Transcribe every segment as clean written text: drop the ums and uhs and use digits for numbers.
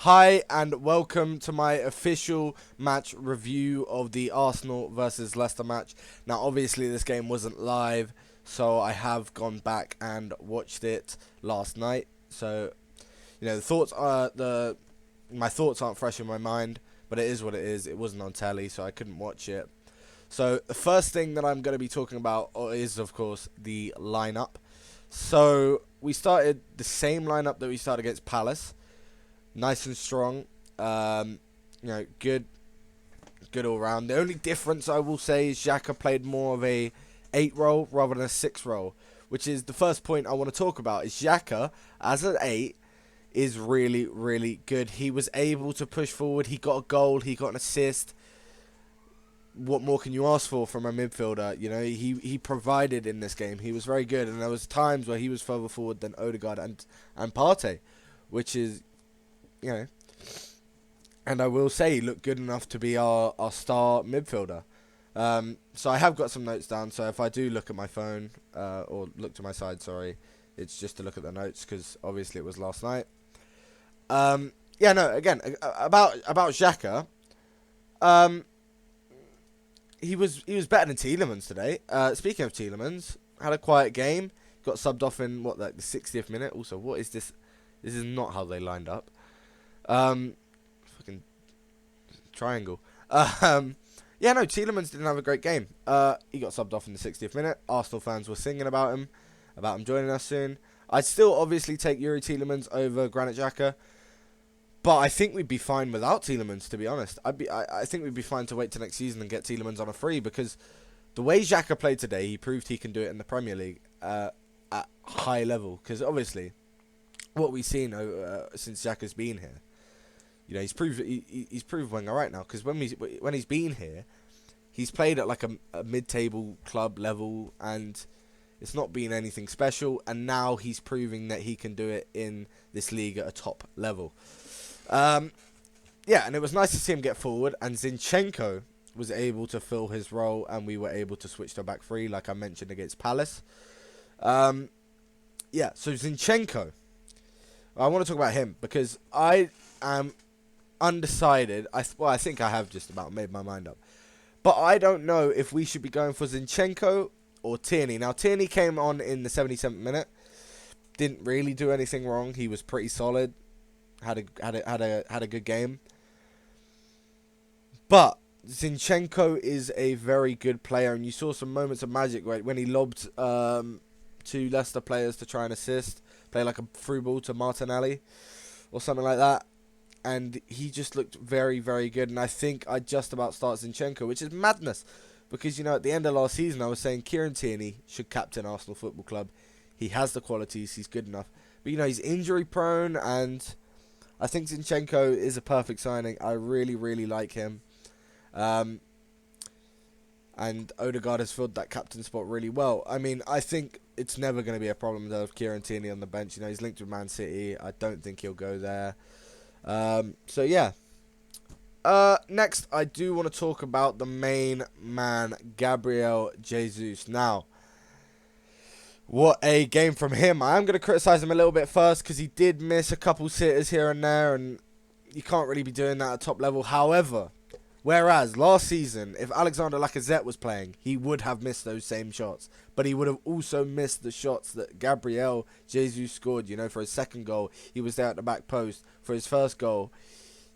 Hi and welcome to my official match review of the Arsenal versus Leicester match. Now obviously this game wasn't live, so I have gone back and watched it last night. So, my thoughts aren't fresh in my mind, but it is what it is. It wasn't on telly, so I couldn't watch it. So the first thing that I'm going to be talking about is of course the lineup. So we started the same lineup that we started against Palace. Nice and strong, good all round. The only difference I will say is Xhaka played more of a 8 role rather than a 6 role, which is the first point I want to talk about. Is Xhaka as an 8 is really, really good. He was able to push forward. He got a goal. He got an assist. What more can you ask for from a midfielder? You know, he provided in this game. He was very good, and there was times where he was further forward than Odegaard and Partey, which is, and I will say he looked good enough to be our star midfielder. So I have got some notes down, so if I do look at my phone, or look to my side, sorry, it's just to look at the notes, because obviously it was last night. Again, about Xhaka, he was better than Tielemans today. Speaking of Tielemans, had a quiet game, got subbed off in, the 60th minute. Also, what is this? This is not how they lined up. Fucking triangle. Tielemans didn't have a great game. He got subbed off in the 60th minute. Arsenal fans were singing about him joining us soon. I'd still obviously take Yuri Tielemans over Granit Xhaka, but I think we'd be fine without Tielemans, to be honest. I think we'd be fine to wait till next season and get Tielemans on a free, because the way Xhaka played today, he proved he can do it in the Premier League at high level, because obviously what we've seen since Xhaka's been here, he's proved Wenger right now, because when he's been here, he's played at like a mid-table club level, and it's not been anything special, and now he's proving that he can do it in this league at a top level. And it was nice to see him get forward, and Zinchenko was able to fill his role, and we were able to switch to back three, like I mentioned against Palace. So Zinchenko, I want to talk about him because I am undecided. I think I have just about made my mind up. But I don't know if we should be going for Zinchenko or Tierney. Now, Tierney came on in the 77th minute. Didn't really do anything wrong. He was pretty solid. Had a good game. But Zinchenko is a very good player, and you saw some moments of magic when he lobbed two Leicester players to try and assist. Play like a through ball to Martinelli or something like that. And he just looked very, very good. And I think I'd just about start Zinchenko, which is madness. Because, at the end of last season, I was saying Kieran Tierney should captain Arsenal Football Club. He has the qualities. He's good enough. But, he's injury prone. And I think Zinchenko is a perfect signing. I really, really like him. And Odegaard has filled that captain spot really well. I mean, I think it's never going to be a problem, though, of Kieran Tierney on the bench. He's linked with Man City. I don't think he'll go there. Next, I do want to talk about the main man, Gabriel Jesus. Now, what a game from him. I am going to criticise him a little bit first, because he did miss a couple sitters here and there, and you can't really be doing that at top level. However, whereas last season, if Alexander Lacazette was playing, he would have missed those same shots. But he would have also missed the shots that Gabriel Jesus scored, for his second goal. He was there at the back post. For his first goal,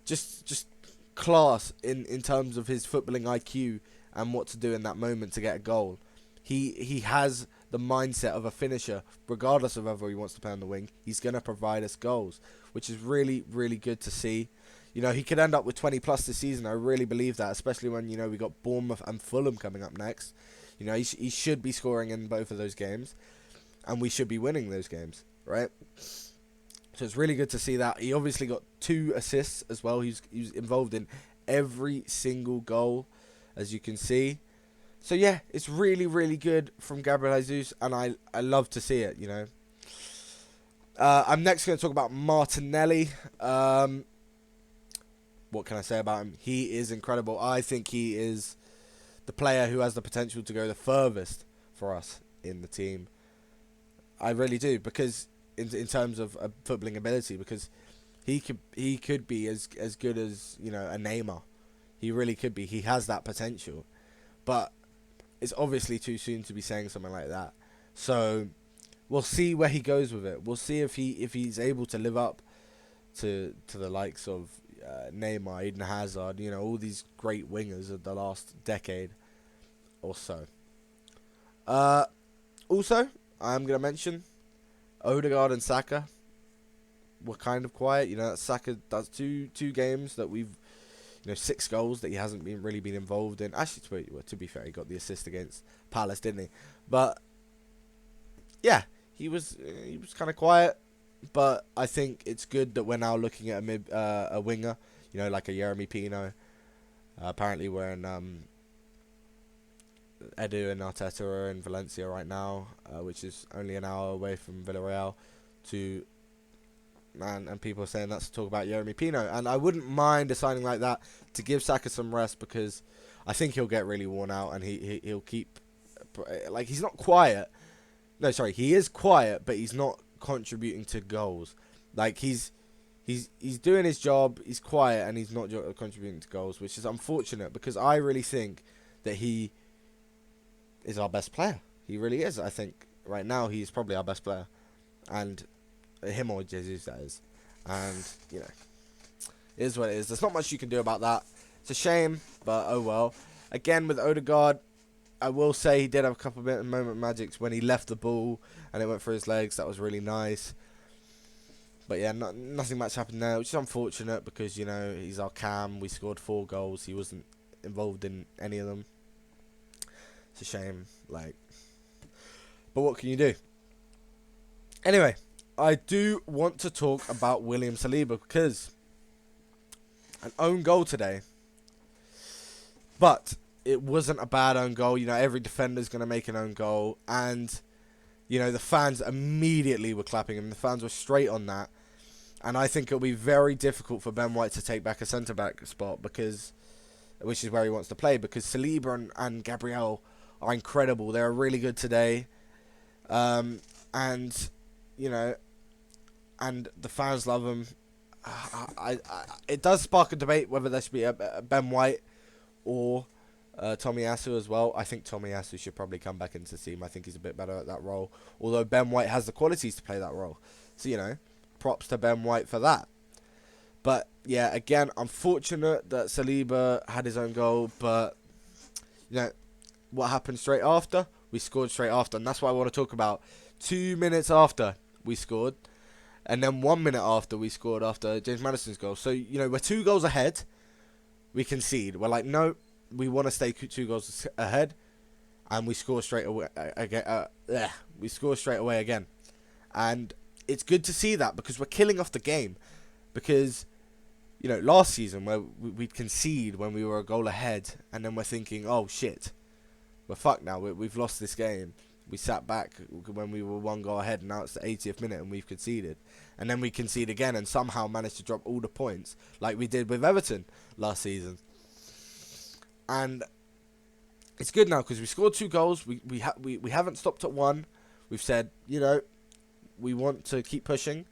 just class in terms of his footballing IQ and what to do in that moment to get a goal. He has the mindset of a finisher, regardless of whether he wants to play on the wing. He's going to provide us goals, which is really, really good to see. He could end up with 20 plus this season. I really believe that, especially when, we got Bournemouth and Fulham coming up next. He should be scoring in both of those games, and we should be winning those games, right? So it's really good to see that. He obviously got 2 assists as well. He was involved in every single goal, as you can see. So yeah, it's really, really good from Gabriel Jesus, and I love to see it, I'm next going to talk about Martinelli. What can I say about him? He is incredible. I think he is the player who has the potential to go the furthest for us in the team. I really do, because in terms of footballing ability, because He could be as good as, a Neymar. He really could be. He has that potential, but it's obviously too soon to be saying something like that. So we'll see where he goes with it. We'll see if he's able to live up to the likes of Neymar, Eden Hazard, all these great wingers of the last decade or so. Also, I'm gonna mention Odegaard and Saka were kind of quiet. Saka does two games that we've 6 goals that he hasn't really been involved in. Actually, to be fair, he got the assist against Palace, didn't he? But yeah, he was kind of quiet. But I think it's good that we're now looking at a winger, like a Jeremy Pino. Apparently, we're in Edu and Arteta are in Valencia right now, which is only an hour away from Villarreal. And people are saying that's to talk about Jeremy Pino, and I wouldn't mind a signing like that to give Saka some rest, because I think he'll get really worn out, and he'll keep he's not quiet. No, sorry, he is quiet, but he's not contributing to goals. He's doing his job. He's quiet, and he's not contributing to goals, which is unfortunate, because I really think that he is our best player. He really is. I think right now he's probably our best player, and him or Jesus, that is. And it is what it is. There's not much you can do about that. It's a shame, but oh well. Again, with Odegaard, I will say he did have a couple of moment magics when he left the ball and it went through his legs. That was really nice. But yeah, nothing much happened there, which is unfortunate, because he's our cam. We scored 4 goals. He wasn't involved in any of them. It's a shame. But what can you do? Anyway, I do want to talk about William Saliba, because an own goal today, but it wasn't a bad own goal. Every defender's going to make an own goal, and the fans immediately were clapping him. The fans were straight on that, and I think it'll be very difficult for Ben White to take back a centre back spot, which is where he wants to play, because Saliba and Gabriel are incredible. They're really good today, and and the fans love him. It does spark a debate whether there should be a Ben White or Tomiyasu as well. I think Tomiyasu should probably come back into the team. I think he's a bit better at that role, although Ben White has the qualities to play that role. So, props to Ben White for that. But, yeah, again, unfortunate that Saliba had his own goal, but, what happened straight after? We scored straight after, and that's what I want to talk about. 2 minutes after we scored, and then 1 minute after we scored after James Maddison's goal. So, we're 2 goals ahead. We concede. We're like, no, we want to stay 2 goals ahead, and we score straight away again. We score straight away again, and it's good to see that, because we're killing off the game. Because last season where we'd concede when we were a goal ahead, and then we're thinking, oh shit, we're fucked now. We've lost this game. We sat back when we were 1 goal ahead, and now it's the 80th minute and we've conceded. And then we concede again and somehow managed to drop all the points like we did with Everton last season. And it's good now, because we scored 2 goals. We haven't stopped at 1. We've said, we want to keep pushing.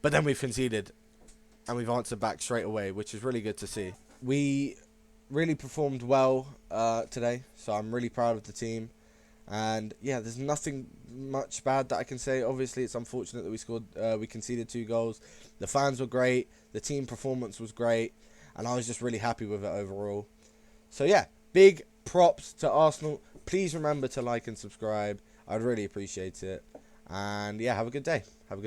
But then we've conceded, and we've answered back straight away, which is really good to see. We really performed well today, so I'm really proud of the team. And yeah, there's nothing much bad that I can say. Obviously, it's unfortunate that we conceded 2 goals. The fans were great. The team performance was great. And I was just really happy with it overall. So yeah, big props to Arsenal. Please remember to like and subscribe. I'd really appreciate it. And yeah, have a good day. Have a good